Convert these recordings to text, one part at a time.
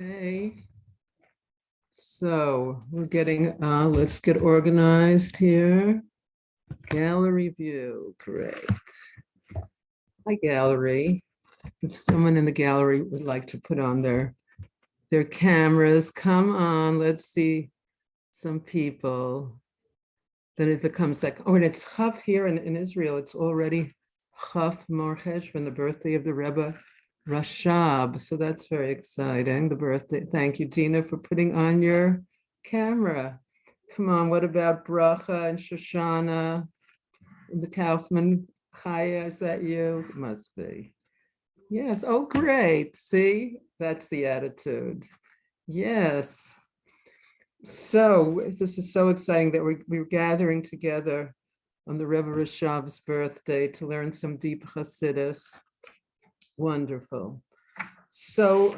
Okay, so we're getting, let's get organized here. Gallery view, great. Hi, gallery. If someone in the gallery would like to put on their cameras, come on, let's see some people. Then it becomes like, oh, and it's Chaf here in Israel. It's already Chaf Morchesh from the birthday of the Rebbe Rashab. So that's very exciting, the birthday. Thank you, Dina, for putting on your camera. Come on, what about Bracha and Shoshana? The Kaufman Chaya, is that you? It must be. Yes, oh, great. See, that's the attitude. Yes. So this is so exciting that we're gathering together on the Rebbe Rashab's birthday to learn some deep Hasidus. Wonderful. So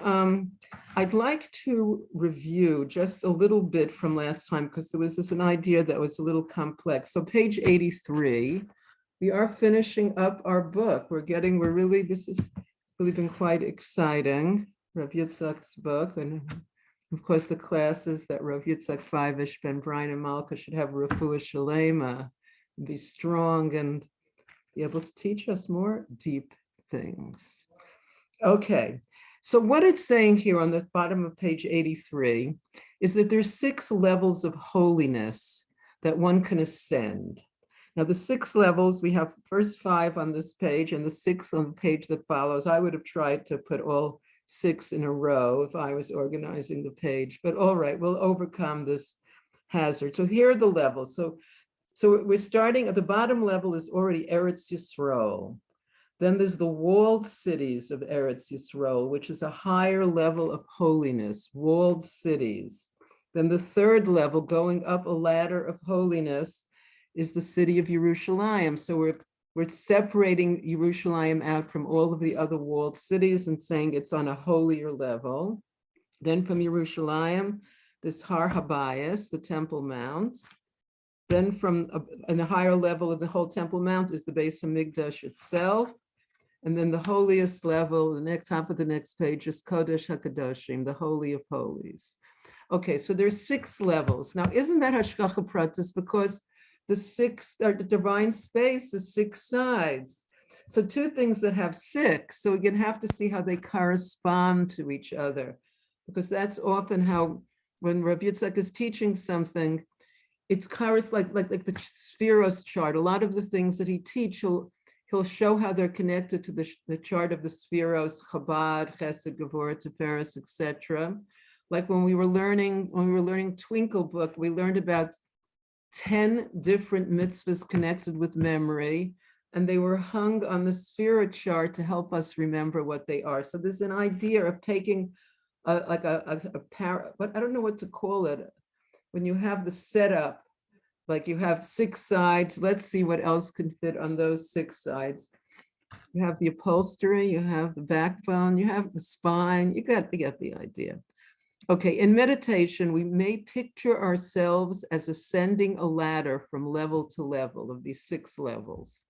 I'd like to review just a little bit from last time because there was an idea that was a little complex. So page 83, we are finishing up our book. This has really been quite exciting. Rav Yitzchak's book, and of course the classes that Rav Yitzchak Feivish, Ben Brian and Malka should have Refuah Shalema, be strong and be able to teach us more deep things. Okay, so what it's saying here on the bottom of page 83 is that there's 6 levels of holiness that one can ascend. Now the 6 levels, we have first 5 on this page and the 6th on the page that follows. I would have tried to put all 6 in a row if I was organizing the page, but all right, we'll overcome this hazard. So here are the levels. So we're starting at the bottom level is already Eretz Yisrael. Then there's the walled cities of Eretz Yisrael, which is a higher level of holiness, walled cities. Then the 3rd level, going up a ladder of holiness, is the city of Yerushalayim. So we're separating Yerushalayim out from all of the other walled cities and saying it's on a holier level. Then from Yerushalayim, this Har Habayis, the Temple Mount. Then from a higher level of the whole Temple Mount is the Beis Hamikdash itself. And then the holiest level, the next top of the next page is Kodesh HaKadoshim, the Holy of Holies. Okay, so there's 6 levels. Now, isn't that Hashgacha Pratis? Because the divine space is 6 sides. So 2 things that have 6. So we're going to have to see how they correspond to each other. Because that's often how, when Rav Yitzchak is teaching something, it's like the Spheros chart. A lot of the things that he teaches, he'll show how they're connected to the chart of the Spheros, Chabad, Chesed, Gevurah, Tiferes, etc. Like when we were learning Twinkle book, we learned about 10 different mitzvahs connected with memory, and they were hung on the Sphera chart to help us remember what they are. So there's an idea of taking what I don't know what to call it, when you have the setup, like you have 6 sides, let's see what else can fit on those 6 sides. You have the upholstery, you have the backbone, you have the spine, you get the idea. Okay, in meditation, we may picture ourselves as ascending a ladder from level to level of these 6 levels.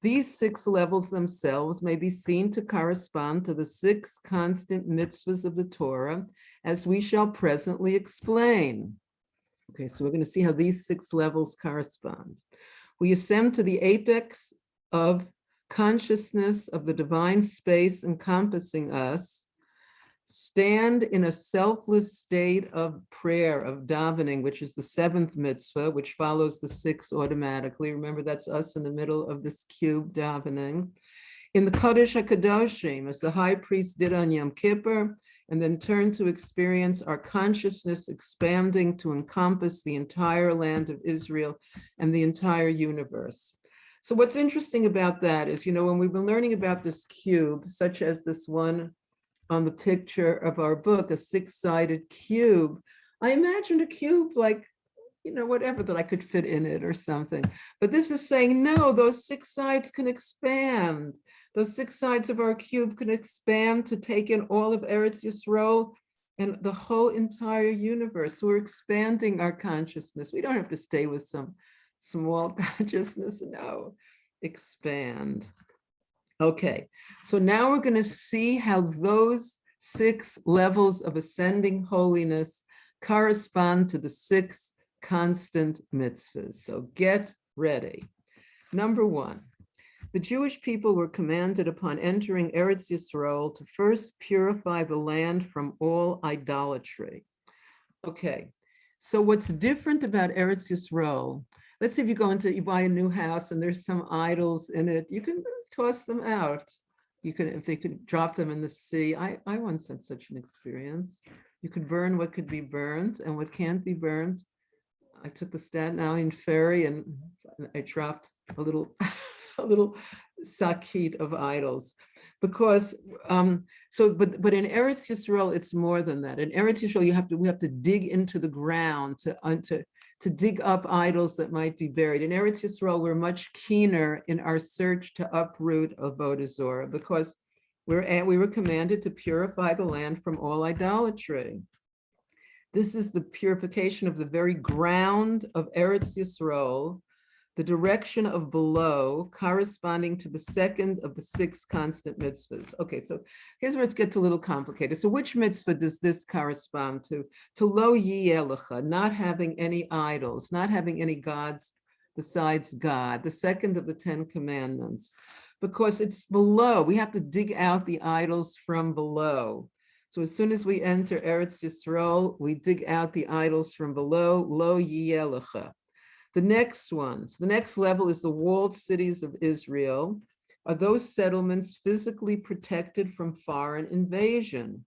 These 6 levels themselves may be seen to correspond to the 6 constant mitzvahs of the Torah, as we shall presently explain. Okay, so we're going to see how these 6 levels correspond. We ascend to the apex of consciousness of the divine space encompassing us, stand in a selfless state of prayer, of davening, which is the 7th mitzvah, which follows the 6 automatically. Remember, that's us in the middle of this cube davening. In the Kodesh HaKadoshim, as the high priest did on Yom Kippur, and then turn to experience our consciousness expanding to encompass the entire land of Israel and the entire universe. So what's interesting about that is, when we've been learning about this cube, such as this one on the picture of our book, a 6-sided cube, I imagined a cube like, whatever that I could fit in it or something. But this is saying, no, those 6 sides can expand. Those 6 sides of our cube can expand to take in all of Eretz Yisrael and the whole entire universe. So we're expanding our consciousness. We don't have to stay with some small consciousness. No, expand. Okay, so now we're going to see how those 6 levels of ascending holiness correspond to the 6 constant mitzvahs. So get ready. Number 1, the Jewish people were commanded upon entering Eretz Yisrael to first purify the land from all idolatry. Okay, so what's different about Eretz Yisrael? Let's say if you buy a new house and there's some idols in it, you can toss them out. You can, if they could drop them in the sea. I once had such an experience. You could burn what could be burned, and what can't be burned. I took the Staten Island ferry and I dropped a little, a little sakit of idols, because but in Eretz Yisrael it's more than that. In Eretz Yisrael we have to dig into the ground to dig up idols that might be buried. In Eretz Yisrael we're much keener in our search to uproot Avodah Zorah, because we were commanded to purify the land from all idolatry. This is the purification of the very ground of Eretz Yisrael, the direction of below corresponding to the second of the 6 constant mitzvahs. Okay, so here's where it gets a little complicated. So which mitzvah does this correspond to? To lo yiyeh, not having any idols, not having any gods besides God, the second of the 10 commandments, because it's below. We have to dig out the idols from below. So as soon as we enter Eretz Yisrael, we dig out the idols from below, lo yiyeh. The next ones, the next level is the walled cities of Israel. Are those settlements physically protected from foreign invasion?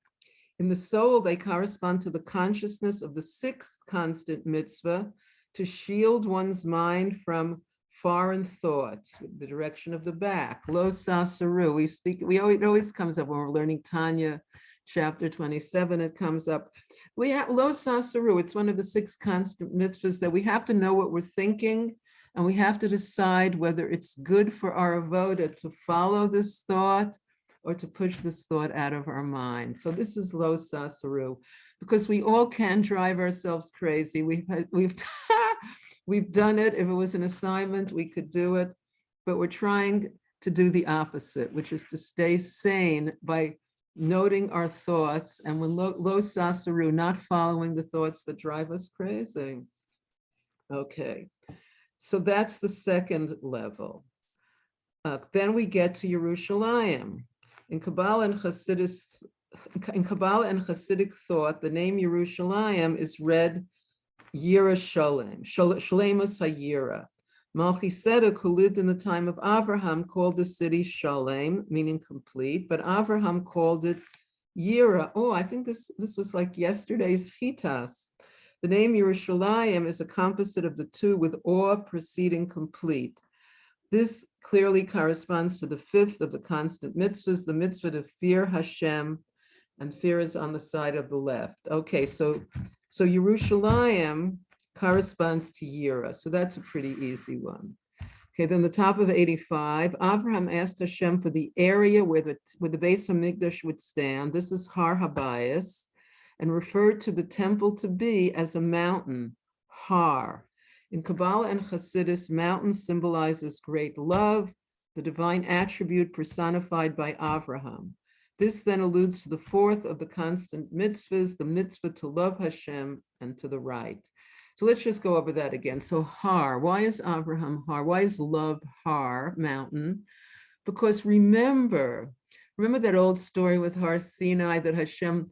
In the soul, they correspond to the consciousness of the 6th constant mitzvah, to shield one's mind from foreign thoughts, the direction of the back. Lo sasaru, it always comes up when we're learning Tanya, chapter 27, it comes up. We have lo sasaru, it's one of the 6 constant mitzvahs that we have to know what we're thinking, and we have to decide whether it's good for our avoda to follow this thought or to push this thought out of our mind. So this is lo sasaru, because we all can drive ourselves crazy. We've we've done it. If it was an assignment, we could do it, but we're trying to do the opposite, which is to stay sane by noting our thoughts, and when lo sasaru, not following the thoughts that drive us crazy. Okay, so that's the second level. Then we get to Yerushalayim. In Kabbalah and Hasidic thought, the name Yerushalayim is read Yira Shalem, Shalemus HaYira. Melchizedek, who lived in the time of Avraham, called the city Shalem, meaning complete, but Avraham called it Yira. Oh, I think this was like yesterday's Chitas. The name Yerushalayim is a composite of the two, with awe preceding complete. This clearly corresponds to the 5th of the constant mitzvahs, the mitzvah to fear Hashem, and fear is on the side of the left. Okay, so Yerushalayim corresponds to Yira, so that's a pretty easy one. Okay, then the top of 85, Abraham asked Hashem for the area where the Beis Hamikdash would stand. This is Har Habayis, and referred to the temple to be as a mountain, Har. In Kabbalah and Hasidus, mountain symbolizes great love, the divine attribute personified by Avraham. This then alludes to the 4th of the constant mitzvahs, the mitzvah to love Hashem and to the right. So let's just go over that again. So Har, why is Avraham Har? Why is love Har, mountain? Because remember that old story with Har Sinai, that Hashem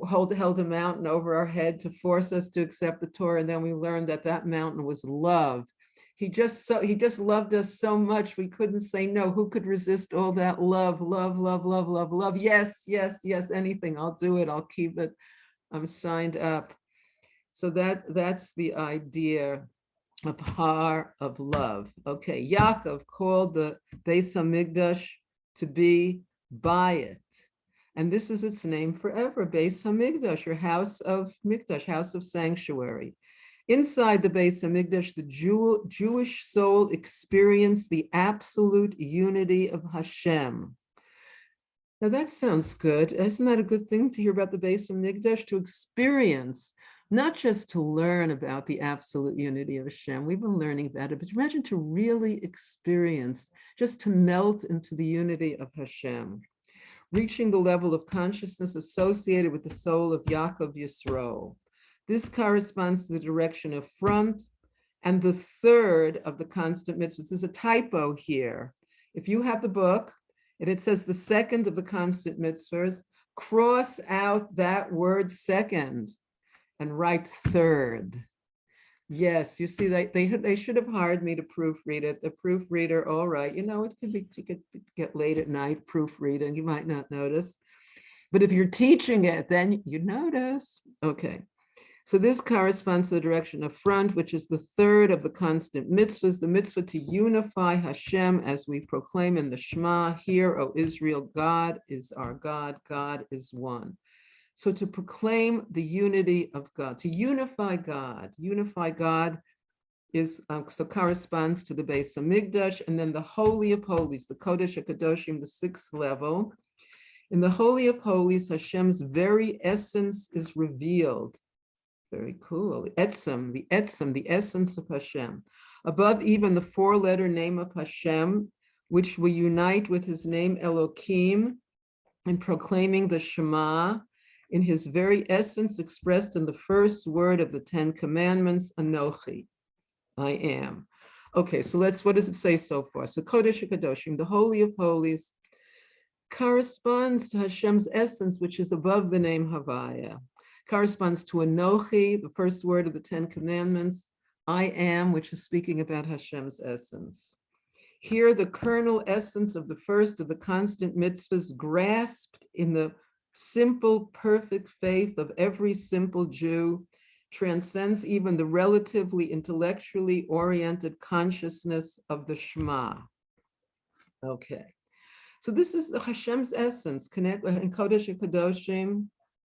held a mountain over our head to force us to accept the Torah, and then we learned that mountain was love. He just loved us so much we couldn't say no. Who could resist all that love, love, love, love, love, love? Yes, yes, yes, anything. I'll do it. I'll keep it. I'm signed up. So that's the idea of Har, of love. Okay, Yaakov called the Beis Hamikdash to be Bayit. And this is its name forever, Beis Hamikdash, or house of Mikdash, house of sanctuary. Inside the Beis Hamikdash, the Jewish soul experienced the absolute unity of Hashem. Now that sounds good. Isn't that a good thing to hear about the Beis Hamikdash? To experience, not just to learn about the absolute unity of Hashem. We've been learning about it, but imagine to really experience, just to melt into the unity of Hashem. reaching the level of consciousness associated with the soul of Yaakov Yisroel. This corresponds to the direction of front and the third of the constant mitzvahs. There's a typo here. If you have the book and it says the second of the constant mitzvahs, cross out that word second and write third. Yes, you see, they should have hired me to proofread it. The proofreader, all right, it could get late at night proofreading. You might not notice, but if you're teaching it, then you notice. Okay, so this corresponds to the direction of front, which is the third of the constant mitzvahs, the mitzvah to unify Hashem as we proclaim in the Shema. Hear, O Israel, God is our God, God is one. So to proclaim the unity of God, to unify God is, so corresponds to the Beis Hamikdash, and then the Holy of Holies, the Kodesh HaKadoshim, the sixth level. In the Holy of Holies, Hashem's very essence is revealed. Very cool. The essence of Hashem. Above even the four-letter name of Hashem, which we unite with his name Elohim in proclaiming the Shema, in his very essence expressed in the first word of the Ten Commandments, Anochi, I am. Okay, so what does it say so far? So Kodesh HaKadoshim, the Holy of Holies, corresponds to Hashem's essence, which is above the name Havaya. Corresponds to Anochi, the first word of the Ten Commandments, I am, which is speaking about Hashem's essence. Here, the kernel essence of the first of the constant mitzvahs, grasped in the simple, perfect faith of every simple Jew, transcends even the relatively intellectually oriented consciousness of the Shema. Okay, so this is the Hashem's essence. Connect, and Kodesh HaKadoshim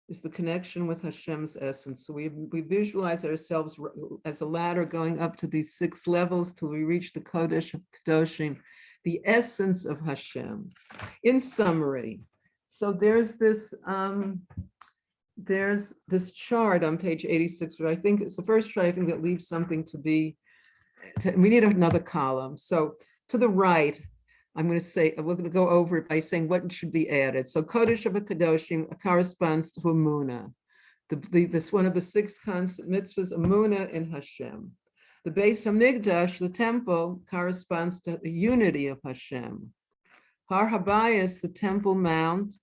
is the connection with Hashem's essence. So we visualize ourselves as a ladder going up to these 6 levels till we reach the Kodesh HaKadoshim, the essence of Hashem. In summary, so there's this chart on page 86, but I think it's the first chart, I think, that leaves something we need another column. So to the right, I'm going to say, we're going to go over it by saying what should be added. So Kodesh HaKadoshim corresponds to Emunah. This one of the 6 constant mitzvahs, Emunah in Hashem. The Beis Hamikdash, the temple, corresponds to the unity of Hashem. Har Habayis, the temple mount,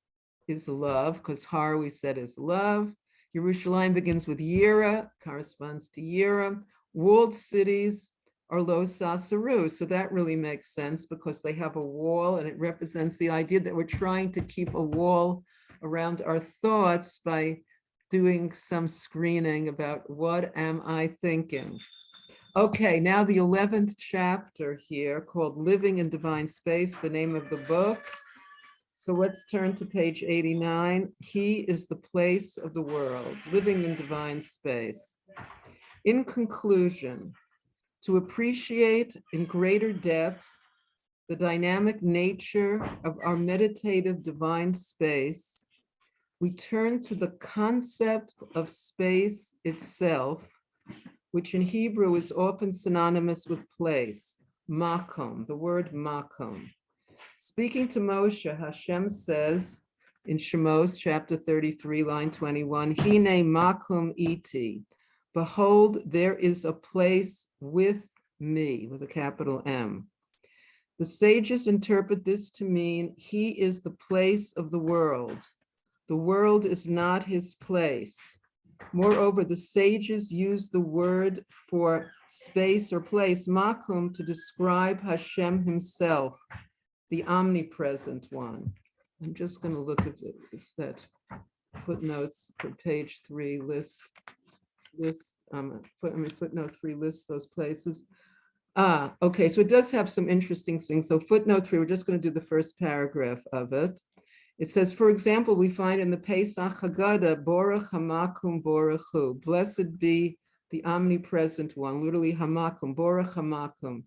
is love, because Har, we said, is love. Yerushalayim begins with Yira, corresponds to Yira. Walled cities are Lo Sasaru, so that really makes sense because they have a wall, and it represents the idea that we're trying to keep a wall around our thoughts by doing some screening about what am I thinking. Okay, now the 11th chapter here, called Living in Divine Space, the name of the book. So let's turn to page 89. He is the place of the world, living in divine space. In conclusion, to appreciate in greater depth the dynamic nature of our meditative divine space, we turn to the concept of space itself, which in Hebrew is often synonymous with place, makom, the word makom. Speaking to Moshe, Hashem says in Shemos chapter 33, line 21, Hine makom iti, behold, there is a place with me, with a capital M. The sages interpret this to mean he is the place of the world. The world is not his place. Moreover, the sages use the word for space or place, makom, to describe Hashem himself, the omnipresent one. I'm just going to look at if that footnotes for page 3 footnote 3 lists those places. Okay, so it does have some interesting things. So footnote 3, we're just going to do the first paragraph of it. It says, for example, we find in the Pesach Haggadah, Borach Hamakum Borach Hu, blessed be the omnipresent one, literally Hamakum, Borach Hamakum.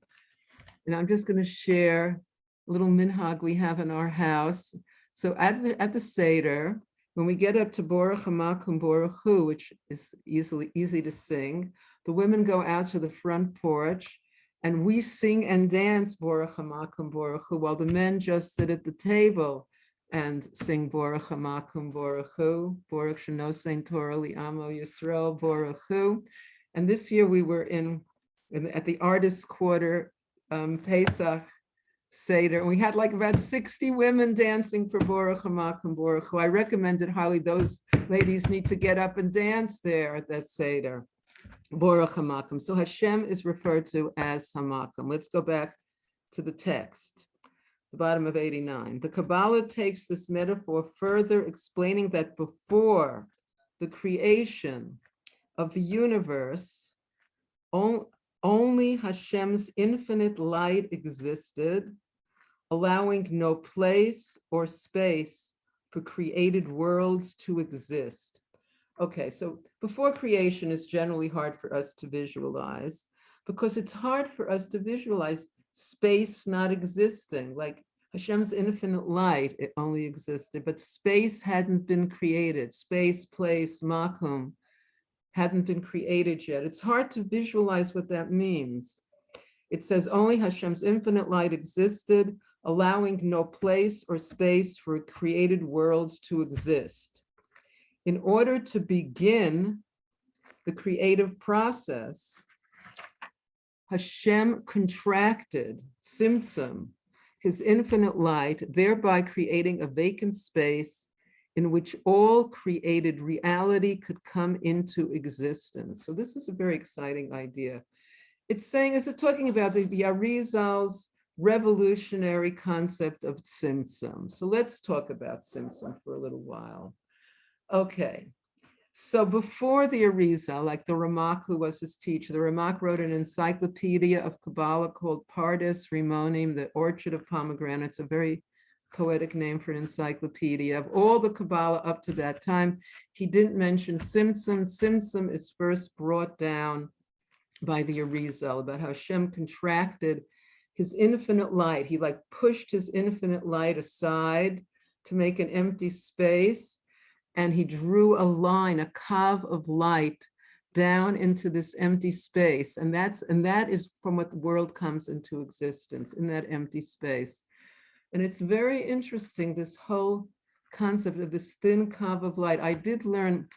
And I'm just going to share a little minhag we have in our house. So at the Seder, when we get up to Borach Hamakum Borach Hu, which is easy to sing, the women go out to the front porch and we sing and dance Borach Hamakum Borach Hu while the men just sit at the table and sing Borach Hamakum Borach Hu, Borach Shenosein Torah Li'amo Yisrael Borach Hu. And this year we were at the Artists' Quarter Pesach Seder, and we had like about 60 women dancing for Borach Hamakum Borach Hu. I recommended highly those ladies need to get up and dance there at that Seder. Borach Hamakum. So Hashem is referred to as Hamakum. Let's go back to the text, the bottom of 89. The Kabbalah takes this metaphor further, explaining that before the creation of the universe, only Hashem's infinite light existed, allowing no place or space for created worlds to exist. Okay, so before creation is generally hard for us to visualize because it's hard for us to visualize space not existing. Like Hashem's infinite light, it only existed, but space hadn't been created. Space, place, makum hadn't been created yet. It's hard to visualize what that means. It says only Hashem's infinite light existed, allowing no place or space for created worlds to exist. In order to begin the creative process, Hashem contracted, tzimtzum, his infinite light, thereby creating a vacant space in which all created reality could come into existence. So this is a very exciting idea. It's talking about the Arizal's revolutionary concept of tzimtzum. So let's talk about tzimtzum for a little while. Okay, so before the Arizal, like the Ramak, who was his teacher, the Ramak wrote an encyclopedia of Kabbalah called Pardes Rimonim, the Orchard of Pomegranates, a very poetic name for an encyclopedia of all the Kabbalah up to that time. He didn't mention tzimtzum. Tzimtzum is first brought down by the Arizal, about how Hashem contracted his infinite light. He like pushed his infinite light aside to make an empty space, and he drew a line, a kav of light down into this empty space. And that is from what the world comes into existence, in that empty space. And it's very interesting, this whole concept of this thin kav of light. I did have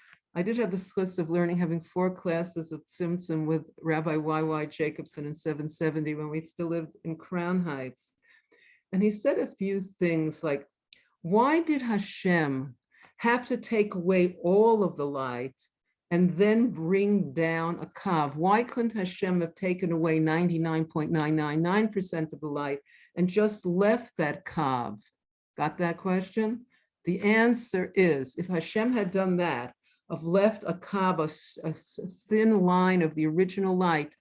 the schus of learning, having 4 classes of tzimtzum with Rabbi Y.Y. Jacobson in 770 when we still lived in Crown Heights. And he said a few things like, why did Hashem have to take away all of the light and then bring down a kav? Why couldn't Hashem have taken away 99.999% of the light and just left that kav? Got that question? The answer is, if Hashem had done that, of left a kav, a thin line of the original light,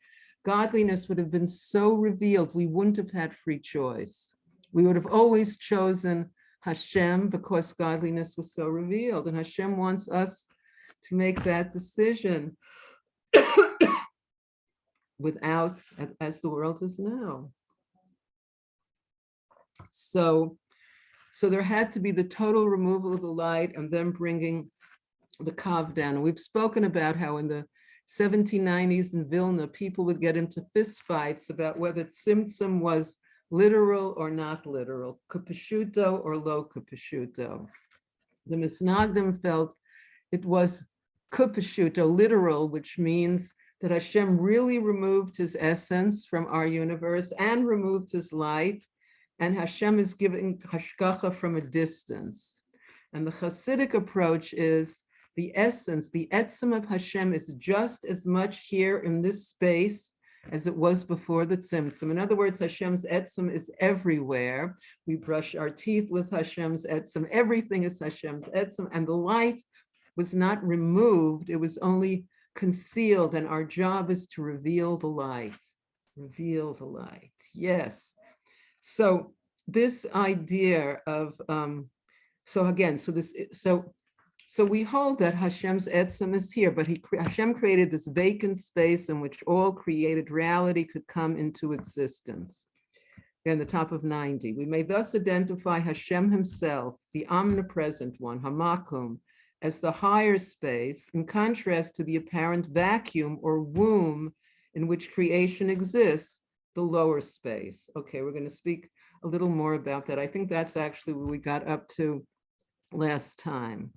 godliness would have been so revealed, we wouldn't have had free choice. We would have always chosen Hashem because godliness was so revealed, and Hashem wants us to make that decision without, as the world is now. So there had to be the total removal of the light and then bringing the kav down. And we've spoken about how in the 1790s in Vilna, people would get into fistfights about whether tzimtzum was literal or not literal, kapeshuto or lo kapeshuto. The Misnagdim felt it was kapeshuto, literal, which means that Hashem really removed his essence from our universe and removed his light, and Hashem is giving hashgacha from a distance. And the Hasidic approach is the essence, the etzem of Hashem is just as much here in this space as it was before the tzimtzum. In other words, Hashem's etzem is everywhere. We brush our teeth with Hashem's etzem. Everything is Hashem's etzem, and the light was not removed. It was only concealed, and our job is to reveal the light. Reveal the light, yes. So this idea of, so we hold that Hashem's etzem is here, but Hashem created this vacant space in which all created reality could come into existence. Again, the top of 90. We may thus identify Hashem himself, the omnipresent one, Hamakum, as the higher space, in contrast to the apparent vacuum or womb in which creation exists, the lower space. Okay, we're going to speak a little more about that. I think that's actually what we got up to last time.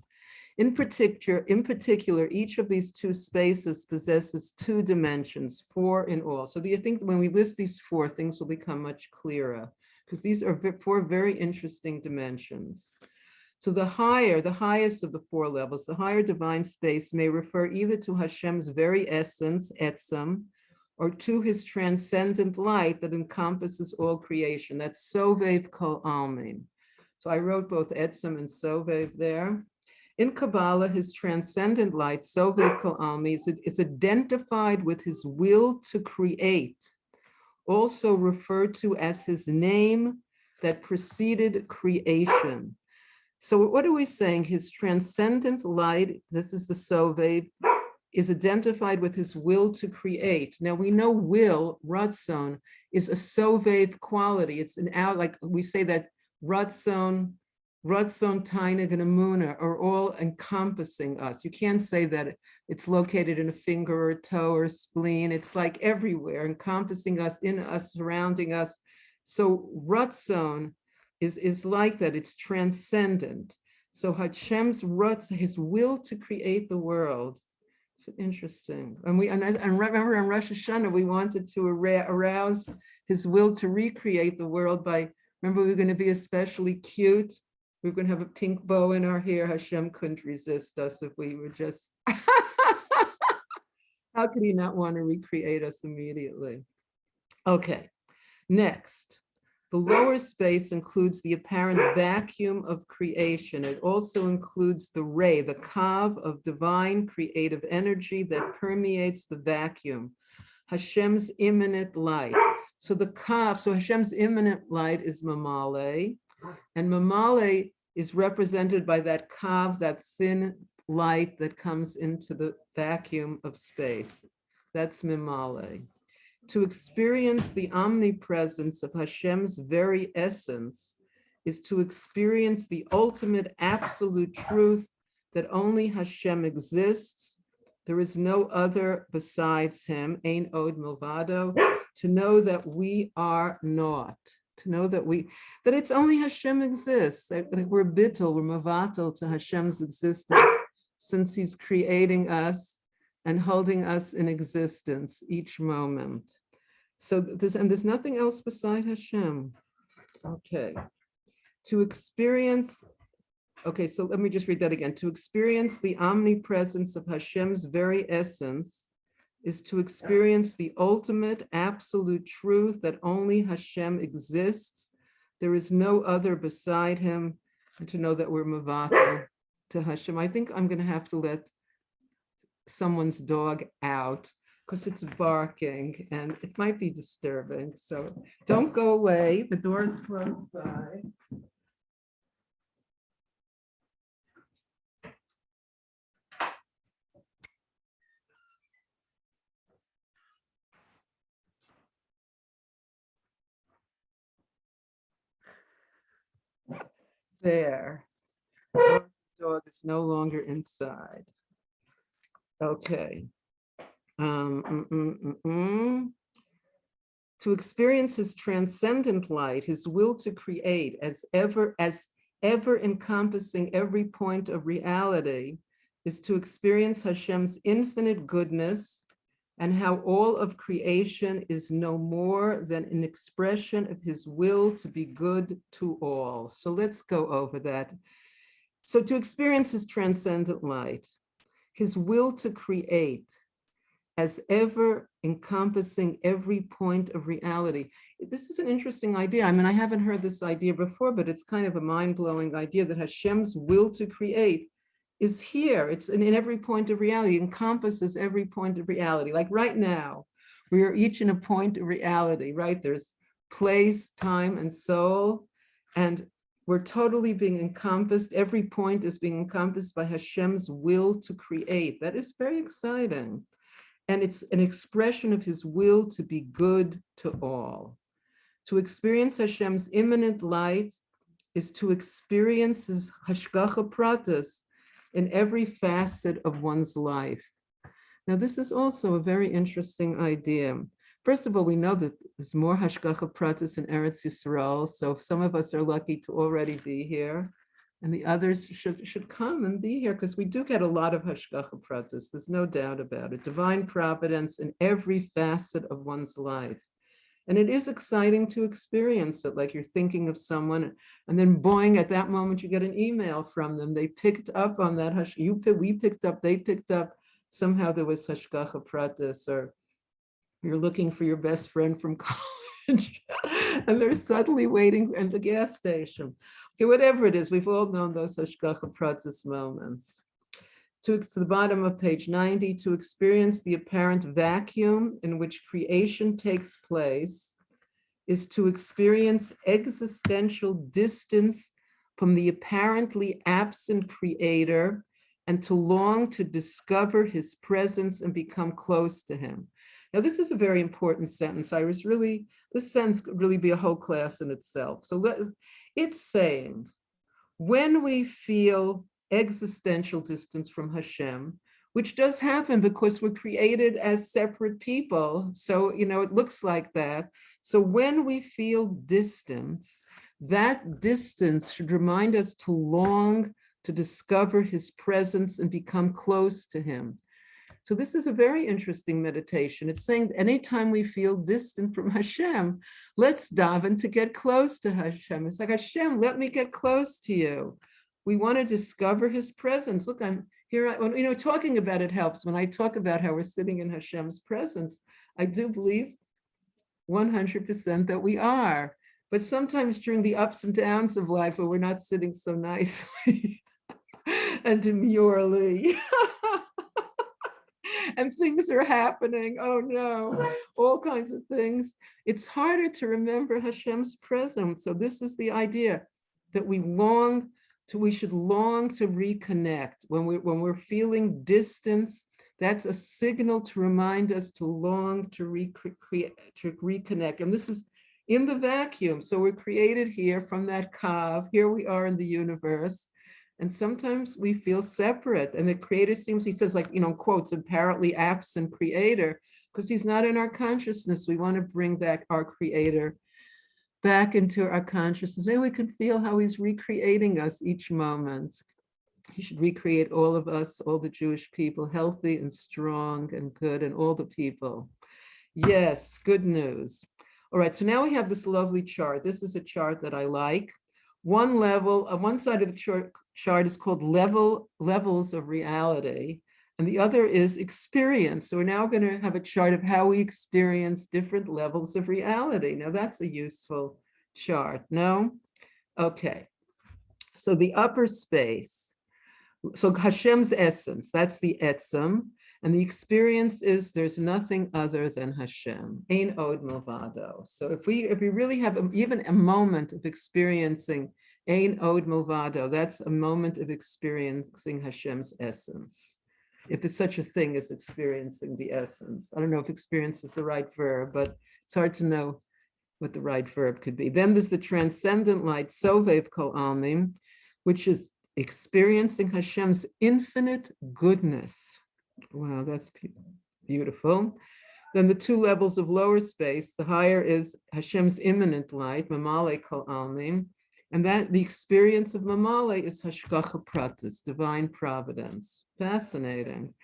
In particular, each of these two spaces possesses two dimensions, four in all. So I think when we list these four, things will become much clearer, because these are four very interesting dimensions. So the highest of the four levels, the higher divine space may refer either to Hashem's very essence, Etzem, or to his transcendent light that encompasses all creation. That's Sovev Kol Almin. So I wrote both Etzem and Sovev there. In Kabbalah, his transcendent light, Sovev Kol Almin, is identified with his will to create, also referred to as his name that preceded creation. So what are we saying? His transcendent light, this is the Sovev, is identified with his will to create. Now we know will, Ratzon, is a Sovev quality. It's an out, like we say that Ratzon, Tainug, and Emunah are all encompassing us. You can't say that it's located in a finger or a toe or a spleen. It's like everywhere, encompassing us, in us, surrounding us. So Ratzon is like that. It's transcendent. So Hashem's Ratz, his will to create the world. It's interesting. And remember on Rosh Hashanah, we wanted to arouse his will to recreate the world by, remember, we were going to be especially cute. We were going to have a pink bow in our hair. Hashem couldn't resist us if we were just, how could he not want to recreate us immediately? Okay, next. The lower space includes the apparent vacuum of creation. It also includes the ray, the kav of divine creative energy that permeates the vacuum, Hashem's immanent light. So the kav, so Hashem's immanent light is Mamale, and Mamale is represented by that kav, that thin light that comes into the vacuum of space. That's Mamale. To experience the omnipresence of Hashem's very essence is to experience the ultimate absolute truth that only Hashem exists. There is no other besides him, Ein Od Milvado, to know that we are not, to know that it's only Hashem exists, that we're bittul, we're mavatal to Hashem's existence, since he's creating us and holding us in existence each moment. So there's nothing else beside Hashem. Okay. To experience, okay, so let me just read that again. To experience the omnipresence of Hashem's very essence is to experience the ultimate absolute truth that only Hashem exists. There is no other beside him, and to know that we're mavatal to Hashem. I think I'm going to have to let someone's dog out because it's barking and it might be disturbing. So don't go away. The door is closed by. There. The dog is no longer inside. Okay. To experience his transcendent light, his will to create as ever encompassing every point of reality, is to experience Hashem's infinite goodness and how all of creation is no more than an expression of his will to be good to all. So let's go over that. So to experience his transcendent light, his will to create as ever encompassing every point of reality. This is an interesting idea. I mean, I haven't heard this idea before, but it's kind of a mind-blowing idea that Hashem's will to create is here. It's in every point of reality, it encompasses every point of reality. Like right now, we are each in a point of reality, right? There's place, time, and soul, and we're totally being encompassed. Every point is being encompassed by Hashem's will to create. That is very exciting. And it's an expression of his will to be good to all. To experience Hashem's immanent light is to experience his hashgacha pratis in every facet of one's life. Now, this is also a very interesting idea. First of all, we know that there's more Hashgacha Pratis in Eretz Yisrael, so some of us are lucky to already be here, and the others should come and be here, because we do get a lot of Hashgacha Pratis. There's no doubt about it. Divine providence in every facet of one's life. And it is exciting to experience it, like you're thinking of someone, and then boing, at that moment, you get an email from them. They picked up on that, we picked up, they picked up, somehow there was Hashgacha Pratis, or you're looking for your best friend from college, and they're suddenly waiting at the gas station. Okay, whatever it is, we've all known those Hashgacha Pratis moments. To the bottom of page 90, to experience the apparent vacuum in which creation takes place is to experience existential distance from the apparently absent creator and to long to discover his presence and become close to him. Now, this is a very important sentence. This sentence could really be a whole class in itself. So it's saying, when we feel existential distance from Hashem, which does happen because we're created as separate people. So, it looks like that. So when we feel distance, that distance should remind us to long to discover his presence and become close to him. So this is a very interesting meditation. It's saying anytime we feel distant from Hashem, let's daven to get close to Hashem. It's like, Hashem, let me get close to you. We want to discover his presence. Look, I'm here. Talking about it helps. When I talk about how we're sitting in Hashem's presence, I do believe 100% that we are. But sometimes during the ups and downs of life, where we're not sitting so nicely and demurely, and things are happening, oh no, all kinds of things, it's harder to remember Hashem's presence. So this is the idea, that we should long to reconnect. When we're feeling distance, that's a signal to remind us to long to reconnect. And this is in the vacuum. So we're created here from that kav. Here we are in the universe. And sometimes we feel separate. And the creator he says, like, quotes, apparently absent creator, because he's not in our consciousness. We want to bring back our creator back into our consciousness. Maybe we can feel how he's recreating us each moment. He should recreate all of us, all the Jewish people, healthy and strong and good, and all the people. Yes, good news. All right, so now we have this lovely chart. This is a chart that I like. One side of the chart is called levels of reality, and the other is experience. So we're now going to have a chart of how we experience different levels of reality. Now that's a useful chart, no? Okay, so the upper space, so Hashem's essence, that's the etzem, and the experience is there's nothing other than Hashem, ein od milvado. So if we really have even a moment of experiencing ein od milvado, that's a moment of experiencing Hashem's essence. If there's such a thing as experiencing the essence. I don't know if experience is the right verb, but it's hard to know what the right verb could be. Then there's the transcendent light, Sovev Kol Almim, which is experiencing Hashem's infinite goodness. Wow, that's beautiful. Then the two levels of lower space, the higher is Hashem's immanent light, Mamale Kol Almim, and that the experience of Mamale is Hashgacha Pratis, divine providence. Fascinating.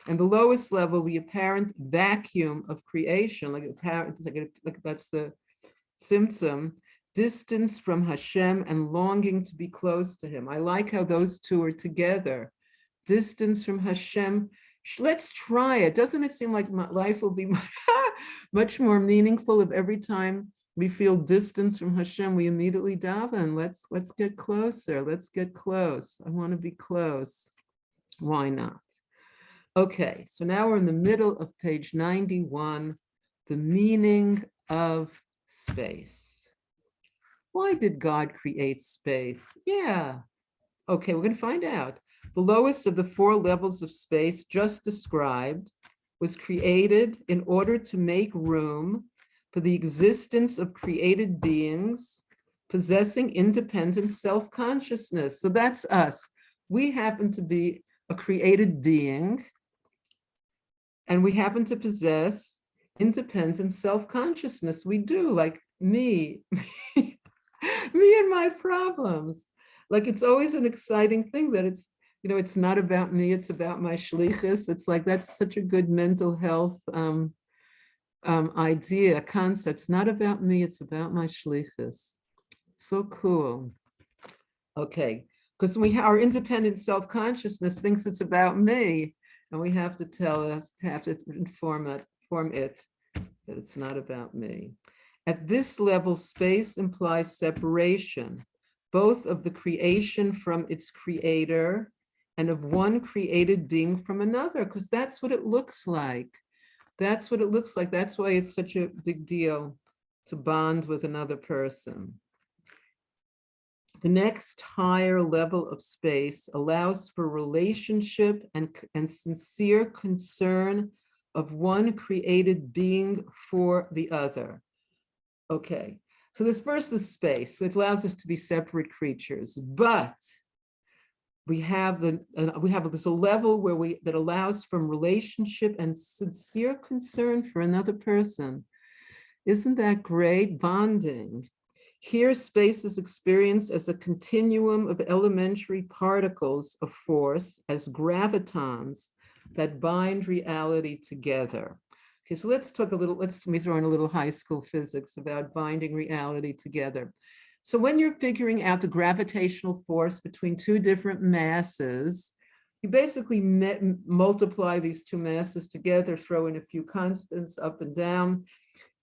And the lowest level, the apparent vacuum of creation, that's the symptom, distance from Hashem and longing to be close to him. I like how those two are together. Distance from Hashem. Let's try it. Doesn't it seem like life will be much more meaningful if every time we feel distance from Hashem, we immediately daven. Let's get closer. Let's get close. I want to be close. Why not? Okay, so now we're in the middle of page 91, the meaning of space. Why did God create space? Yeah. Okay, we're going to find out. The lowest of the four levels of space just described was created in order to make room for the existence of created beings possessing independent self-consciousness. So that's us. We happen to be a created being, and we happen to possess independent self-consciousness. We do, like me, me and my problems. Like it's always an exciting thing that it's, it's not about me, it's about my shlichus. It's like, that's such a good mental health idea, concept. It's not about me, it's about my shlichus. So cool. Okay, because our independent self-consciousness thinks it's about me, and we have to inform it that it's not about me. At this level, space implies separation, both of the creation from its creator and of one created being from another, because that's what it looks like. That's what it looks like. That's why it's such a big deal to bond with another person. The next higher level of space allows for relationship and sincere concern of one created being for the other. Okay, so this first is space. It allows us to be separate creatures, but we have this a level where that allows from relationship and sincere concern for another person. Isn't that great? Bonding. Here, space is experienced as a continuum of elementary particles of force as gravitons that bind reality together. Okay, so let's talk a little, let me throw in a little high school physics about binding reality together. So when you're figuring out the gravitational force between two different masses, you basically multiply these two masses together, throw in a few constants up and down,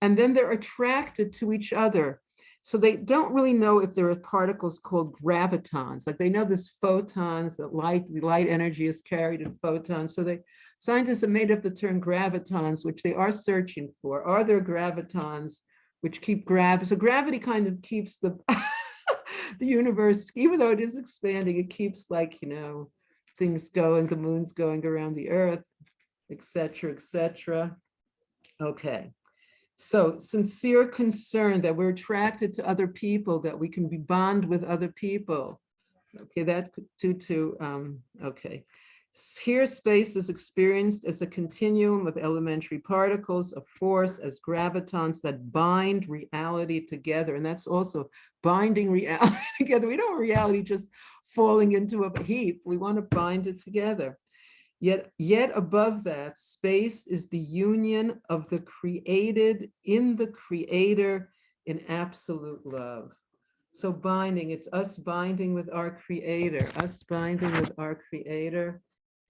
and then they're attracted to each other. So they don't really know if there are particles called gravitons. Like they know this photons, that the light energy is carried in photons. So scientists have made up the term gravitons, which they are searching for. Are there gravitons which keep gravity? So gravity kind of keeps the the universe, even though it is expanding, it keeps, like, things going, the moon's going around the earth, etc., etc. Okay. So sincere concern that we're attracted to other people, that we can be bond with other people. Okay, that okay. Here, space is experienced as a continuum of elementary particles of force as gravitons that bind reality together. And that's also binding reality together. We don't want reality just falling into a heap. We want to bind it together. Yet above that, space is the union of the created in the creator in absolute love. So binding, it's us binding with our creator, us binding with our creator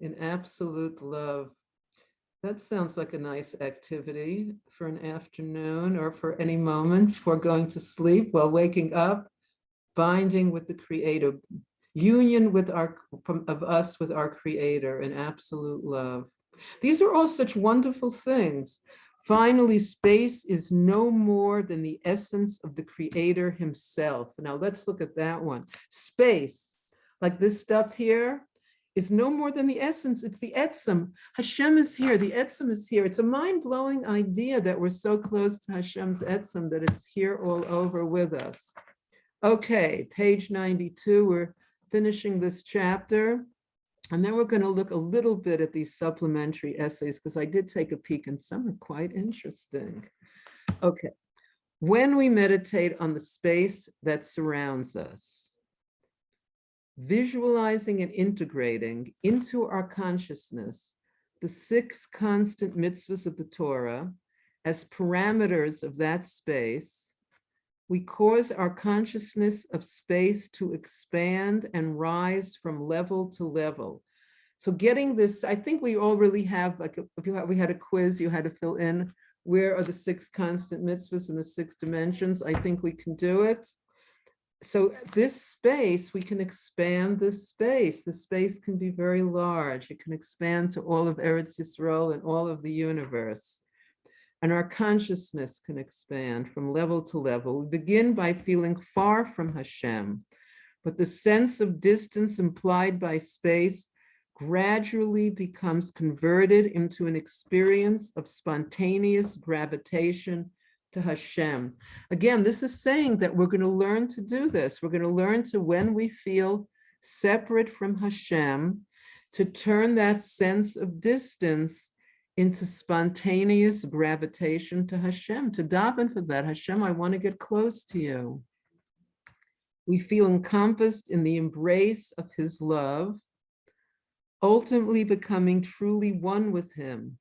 in absolute love. That sounds like a nice activity for an afternoon or for any moment before going to sleep, while waking up, binding with the creator. Union with of us with our creator in absolute love. These are all such wonderful things. Finally, space is no more than the essence of the creator himself. Now let's look at that one. Space, like this stuff here, is no more than the essence. It's the etzem. Hashem is here. The etzem is here. It's a mind-blowing idea that we're so close to Hashem's etzem, that it's here all over with us. Okay, page 92. We're finishing this chapter, and then we're going to look a little bit at these supplementary essays, because I did take a peek and some are quite interesting. Okay, when we meditate on the space that surrounds us, visualizing and integrating into our consciousness the 6 constant mitzvahs of the Torah as parameters of that space, we cause our consciousness of space to expand and rise from level to level. So getting this, I think we all really have, like, we had a quiz, you had to fill in, where are the 6 constant mitzvahs in the 6 dimensions? I think we can do it. So this space, we can expand this space. The space can be very large. It can expand to all of Eretz Yisrael and all of the universe. And our consciousness can expand from level to level. We begin by feeling far from Hashem, but the sense of distance implied by space gradually becomes converted into an experience of spontaneous gravitation to Hashem. Again, this is saying that we're going to learn to do this. We're going to learn to, when we feel separate from Hashem, to turn that sense of distance into spontaneous gravitation to Hashem, to daven for that. Hashem, I want to get close to you. We feel encompassed in the embrace of his love, ultimately becoming truly one with him,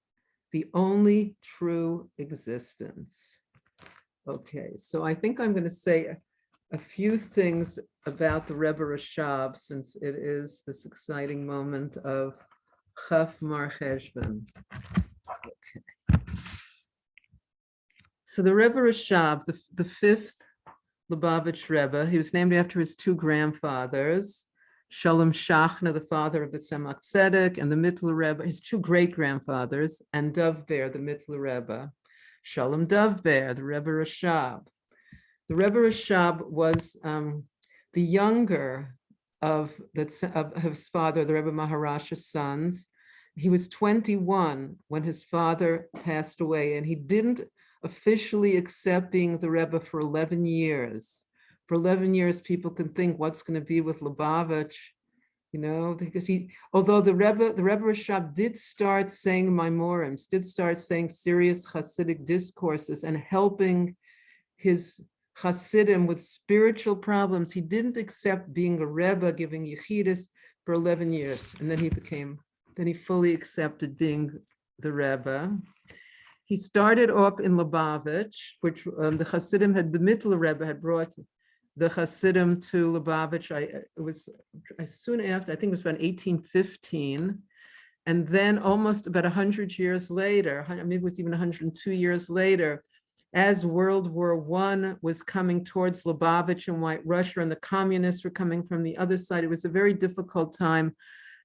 the only true existence. Okay, so I think I'm going to say a few things about the Rebbe Rashab, since it is this exciting moment of Chaf Mar Cheshvan. Okay. So the Rebbe Rashab, the fifth Lubavitch Rebbe, he was named after his two grandfathers, Shalom Shachna, the father of the Tzemach Tzedek, and the Mittler Rebbe, his two great-grandfathers, and Dov Ber, the Mittler Rebbe. Shalom Dov Ber, the Rebbe Rashab. The Rebbe Rashab was the younger of his father, the Rebbe Maharash's sons. He was 21 when his father passed away, and he didn't officially accept being the Rebbe for 11 years. For 11 years, people can think, what's going to be with Lubavitch? You know, because although the Rebbe Rashab did start saying Maimorims, did start saying serious Hasidic discourses and helping his Hasidim with spiritual problems, he didn't accept being a Rebbe, giving Yechidus for 11 years. And then he fully accepted being the Rebbe. He started off in Lubavitch, which the Hasidim the Mittler Rebbe had brought the Hasidim to Lubavitch. It was soon after, I think it was around 1815. And then almost about 100 years later, maybe it was even 102 years later, as World War I was coming towards Lubavitch and White Russia, and the communists were coming from the other side, it was a very difficult time.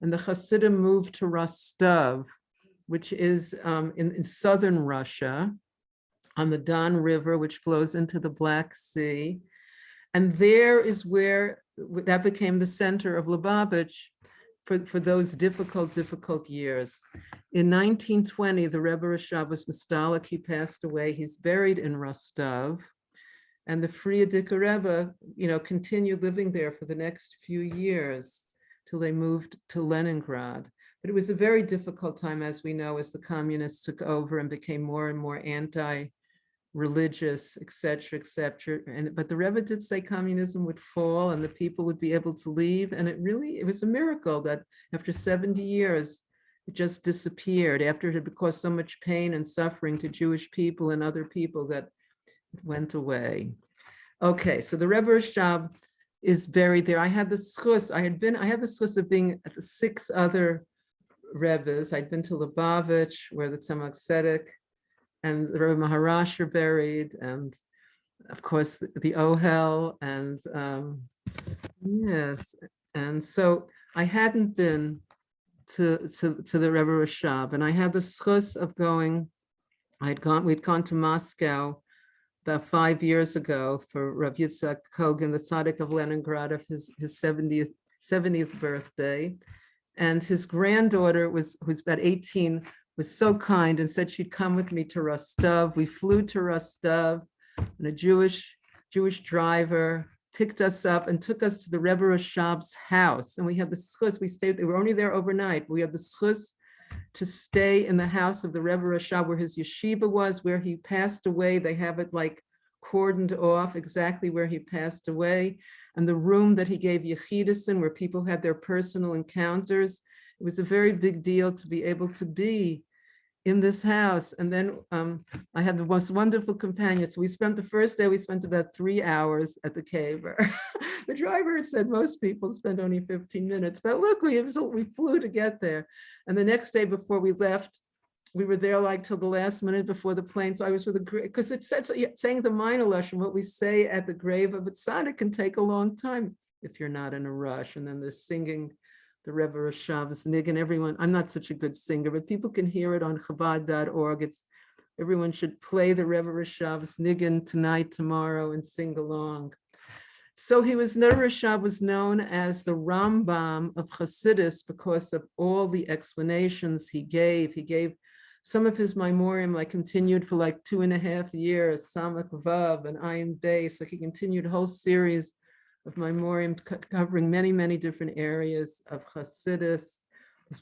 And the Hasidim moved to Rostov, which is in southern Russia, on the Don River, which flows into the Black Sea. And there is where that became the center of Lubavitch for those difficult years. In 1920, the Rebbe Rashab was nostalgic. He passed away. He's buried in Rostov. And the Frierdiker Rebbe, continued living there for the next few years till they moved to Leningrad. But it was a very difficult time, as we know, as the communists took over and became more and more anti-religious, et cetera, et cetera. But the Rebbe did say communism would fall and the people would be able to leave. And it was a miracle that after 70 years, it just disappeared after it had caused so much pain and suffering to Jewish people and other people that it went away. Okay, so the Rebbe Rashab is buried there. I had the schus of being at the 6 other Rebbes. I'd been to Lubavitch, where the Tzemach Tzedek and the Rebbe Maharash are buried, and of course the Ohel, and yes, and so I hadn't been to the Rebbe Rashab, and I had the schus of going. We'd gone to Moscow about 5 years ago for Rav Yitzhak Kogan, the Tzaddik of Leningrad, of his 70th birthday. And his granddaughter, who's about 18, was so kind and said she'd come with me to Rostov. We flew to Rostov, and a Jewish driver picked us up and took us to the Rebbe Rashab's house. And we had the schus, they were only there overnight. We had the schus to stay in the house of the Rebbe Rashab, where his yeshiva was, where he passed away. They have it like cordoned off exactly where he passed away. And the room that he gave Yechidus in, where people had their personal encounters. It was a very big deal to be able to be in this house. And then I had the most wonderful companions. So the first day, we spent about 3 hours at the caver. The driver said most people spend only 15 minutes, but look, we flew to get there. And the next day before we left, we were there like till the last minute before the plane. So I was with because it said, saying the minor lesson, what we say at the grave of a tzaddik can take a long time if you're not in a rush. And then they're singing the Rebbe Rashav's Nigun. Everyone, I'm not such a good singer, but people can hear it on Chabad.org. Everyone should play the Rebbe Rashav's Nigun tonight, tomorrow, and sing along. So Rebbe Rashab was known as the Rambam of Hasidus because of all the explanations he gave. He gave some of his Maimorim continued for 2.5 years, Samach Vav and Ayin Beis. He continued a whole series of Maimorim covering many, many different areas of Hasidus.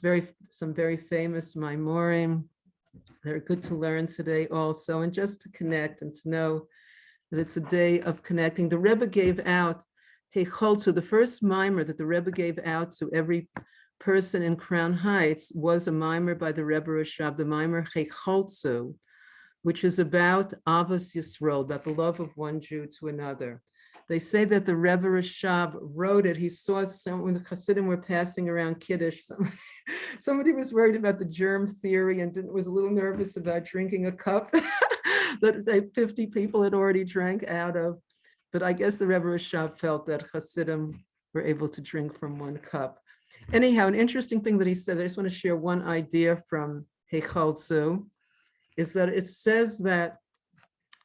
There's some very famous Maimorim. They're good to learn today also, and just to connect and to know that it's a day of connecting. The Rebbe gave out Heicholzu, the first mimer that the Rebbe gave out to every person in Crown Heights was a mimer by the Rebbe Rashab, the mimer Heicholzu, which is about Avos Yisrael, about the love of one Jew to another. They say that the Rebbe Rashab wrote it. He saw when the Hasidim were passing around Kiddush. Somebody was worried about the germ theory and was a little nervous about drinking a cup that 50 people had already drank out of. But I guess the Rebbe Rashab felt that Hasidim were able to drink from one cup. Anyhow, an interesting thing that he said, I just want to share one idea from Heicholzu, is that it says that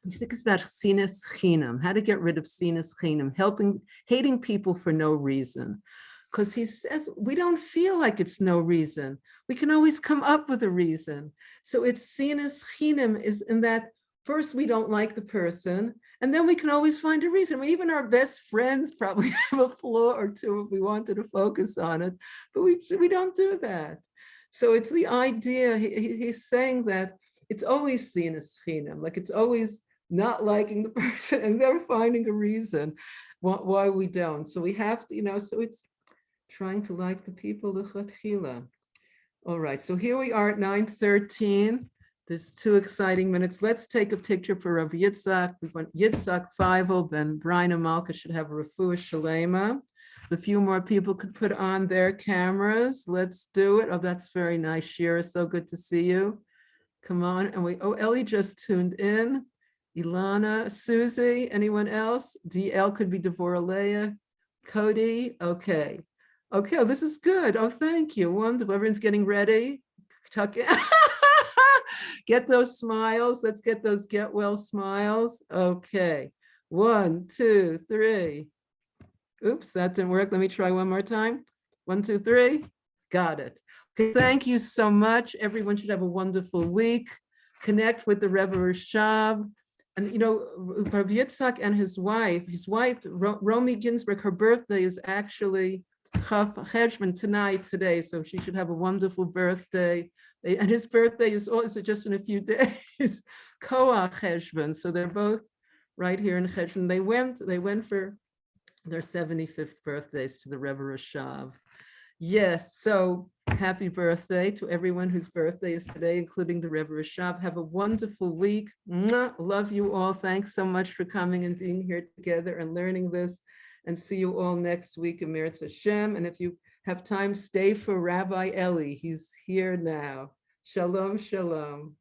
he thinks about sinas chinam, how to get rid of sinas chinam, hating people for no reason. Because he says we don't feel like it's no reason. We can always come up with a reason. So it's sinas chinam is in that first we don't like the person, and then we can always find a reason. I mean, even our best friends probably have a flaw or two if we wanted to focus on it, but we don't do that. So it's the idea, he's saying that it's always sinas chinam, like it's always not liking the person and then finding a reason why we don't. So we have to, so it's trying to like the people, the chatchila. All right, so here we are at 9:13. There's 2 exciting minutes. Let's take a picture for Rav Yitzhak. We want Yitzhak Feivel, then Brian and Malka should have a refuah shalema. A few more people could put on their cameras. Let's do it. Oh, that's very nice, Shira. So good to see you. Come on. And Ellie just tuned in. Ilana, Susie, anyone else? DL could be Devorah Leah, Cody. Okay. Okay, oh, this is good. Oh, thank you. Wonderful. Everyone's getting ready. Tuck in. Get those smiles. Let's get those get well smiles. Okay. 1, 2, 3. Oops, that didn't work. Let me try one more time. 1, 2, 3. Got it. Okay, thank you so much. Everyone should have a wonderful week. Connect with the Rebbe Rashab. And Rav Yitzhak and his wife, Romy Ginsburg, her birthday is actually Cheshvan today, so she should have a wonderful birthday. And his birthday is also just in a few days, Koach Cheshvan. So they're both right here in Cheshvan. They went for their 75th birthdays to the Rebbe Rashab. Yes, so happy birthday to everyone whose birthday is today, including the Rebbe Rashab. Have a wonderful week. Mwah. Love you all. Thanks so much for coming and being here together and learning this. And see you all next week in Meretz Hashem. And if you have time, stay for Rabbi Eli. He's here now. Shalom, shalom.